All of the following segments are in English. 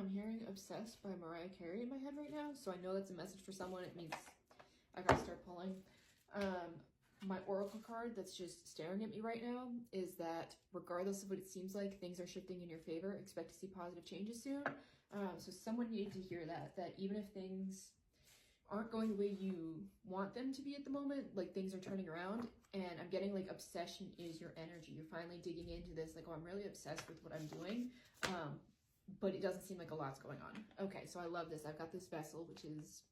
I'm hearing Obsessed by Mariah Carey in my head right now, so I know that's a message for someone. It means I gotta start pulling. My oracle card that's just staring at me right now is that regardless of what it seems like, things are shifting in your favor. Expect to see positive changes soon. So someone needed to hear that even if things aren't going the way you want them to be at the moment, like things are turning around. And I'm getting like obsession is your energy. You're finally digging into this, like, oh, I'm really obsessed with what I'm doing. But it doesn't seem like a lot's going on. Okay, so I love this. I've got this vessel, which is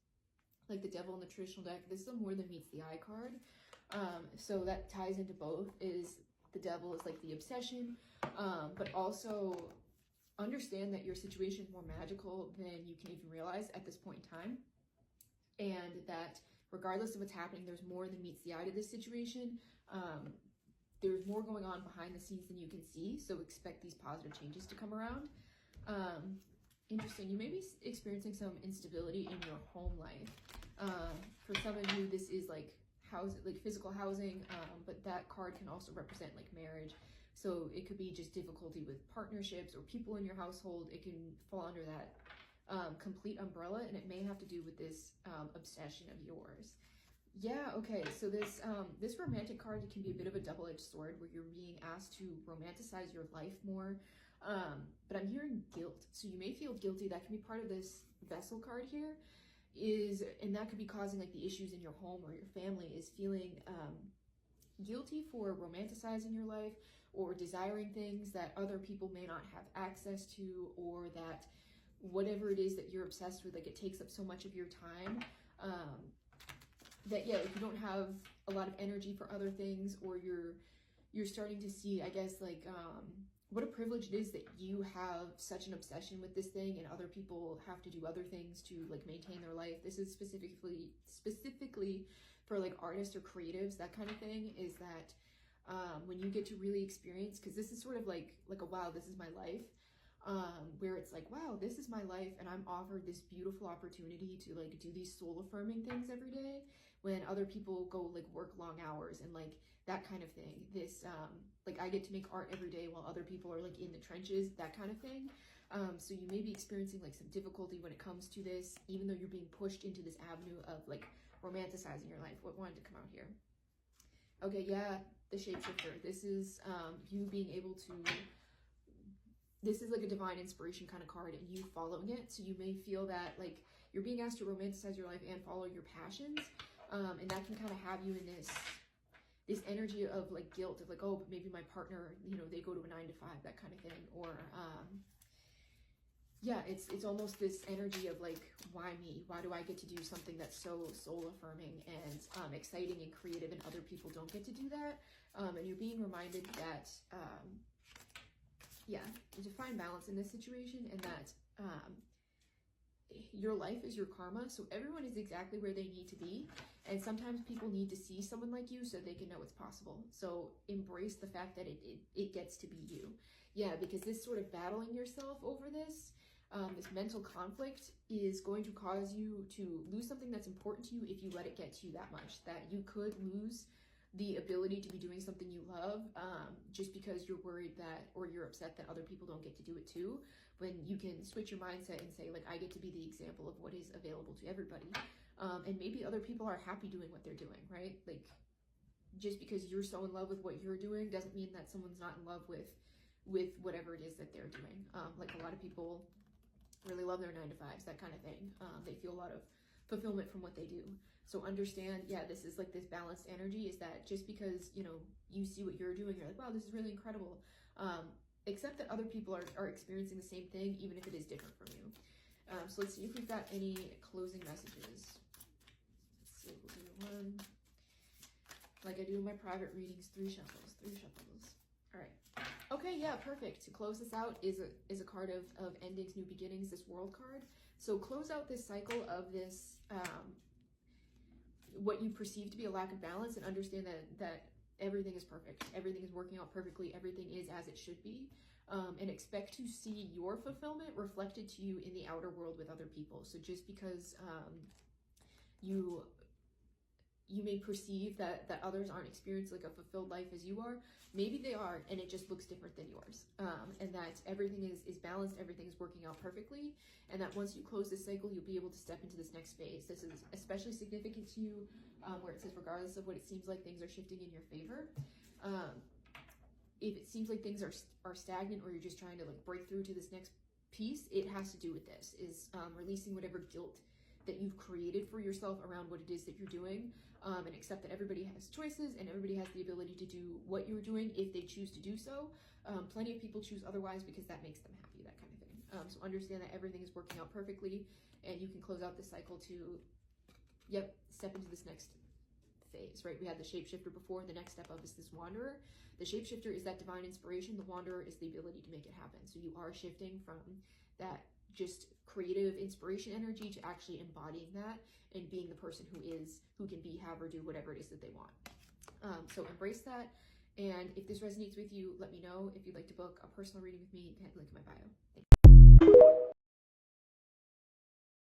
like the devil in the traditional deck. This is a more than meets the eye card. So that ties into both. Is the devil is like the obsession, but also understand that your situation is more magical than you can even realize at this point in time. And that regardless of what's happening, there's more than meets the eye to this situation. There's more going on behind the scenes than you can see. So expect these positive changes to come around. Interesting. You may be experiencing some instability in your home life. For some of you, this is like physical housing, but that card can also represent like marriage. So it could be just difficulty with partnerships or people in your household. It can fall under that complete umbrella, and it may have to do with this obsession of yours. Yeah, okay, so this romantic card can be a bit of a double-edged sword where you're being asked to romanticize your life more, but I'm hearing guilt. So you may feel guilty. That can be part of this vessel card here, and that could be causing like the issues in your home or your family, is feeling guilty for romanticizing your life or desiring things that other people may not have access to, or that whatever it is that you're obsessed with, like it takes up so much of your time, that yeah, if you don't have a lot of energy for other things, or you're starting to see, I guess, like what a privilege it is that you have such an obsession with this thing, and other people have to do other things to like maintain their life. This is specifically for like artists or creatives, that kind of thing, is that when you get to really experience, because this is sort of like a wow, this is my life, where it's like, wow, this is my life, and I'm offered this beautiful opportunity to like do these soul affirming things every day, when other people go like work long hours and like that kind of thing. This like I get to make art every day while other people are like in the trenches, that kind of thing. So you may be experiencing like some difficulty when it comes to this, even though you're being pushed into this avenue of like romanticizing your life. What wanted to come out here? Okay, yeah, the shapeshifter. This is you being able to, this is like a divine inspiration kind of card, and you following it. So you may feel that like you're being asked to romanticize your life and follow your passions, and that can kind of have you in this energy of like guilt, of like, oh, but maybe my partner, you know, they go to a 9-to-5, that kind of thing. Or yeah, it's almost this energy of like, why me? Why do I get to do something that's so soul affirming and exciting and creative, and other people don't get to do that? And you're being reminded that yeah, to find balance in this situation, and that your life is your karma. So everyone is exactly where they need to be, and sometimes people need to see someone like you so they can know it's possible. So embrace the fact that it gets to be you. Yeah, because this sort of battling yourself over this mental conflict is going to cause you to lose something that's important to you if you let it get to you that much, that you could lose the ability to be doing something you love, just because you're worried that, or you're upset that other people don't get to do it too, when you can switch your mindset and say, like, I get to be the example of what is available to everybody. And maybe other people are happy doing what they're doing, right? Like, just because you're so in love with what you're doing doesn't mean that someone's not in love with whatever it is that they're doing. Like, a lot of people really love their 9-to-5s, that kind of thing. They feel a lot of fulfillment from what they do. So understand, yeah, this is like this balanced energy, is that just because, you know, you see what you're doing, you're like, wow, this is really incredible. Accept that other people are experiencing the same thing, even if it is different from you. So let's see if we've got any closing messages. Let's see, we'll do one. Like I do in my private readings, 3 shuffles. All right. Okay, yeah, perfect. To close this out is a card of endings, new beginnings, this world card. So close out this cycle of this, what you perceive to be a lack of balance, and understand that everything is perfect. Everything is working out perfectly. Everything is as it should be. And expect to see your fulfillment reflected to you in the outer world with other people. So just because you you may perceive that others aren't experiencing like a fulfilled life as you are. Maybe they are, and it just looks different than yours. And that everything is balanced, everything is working out perfectly, and that once you close this cycle, you'll be able to step into this next phase. This is especially significant to you, where it says, regardless of what it seems like, things are shifting in your favor. If it seems like things are stagnant, or you're just trying to like break through to this next piece, it has to do with this, is releasing whatever guilt that you've created for yourself around what it is that you're doing, and accept that everybody has choices and everybody has the ability to do what you're doing if they choose to do so. Plenty of people choose otherwise because that makes them happy, that kind of thing. So understand that everything is working out perfectly, and you can close out this cycle to, step into this next phase, right? We had the shapeshifter before. The next step up is this wanderer. The shapeshifter is that divine inspiration. The wanderer is the ability to make it happen. So you are shifting from that just creative inspiration energy to actually embodying that and being the person who can be, have, or do whatever it is that they want. So embrace that. And if this resonates with you, let me know. If you'd like to book a personal reading with me, you can hit the link in my bio. Thanks.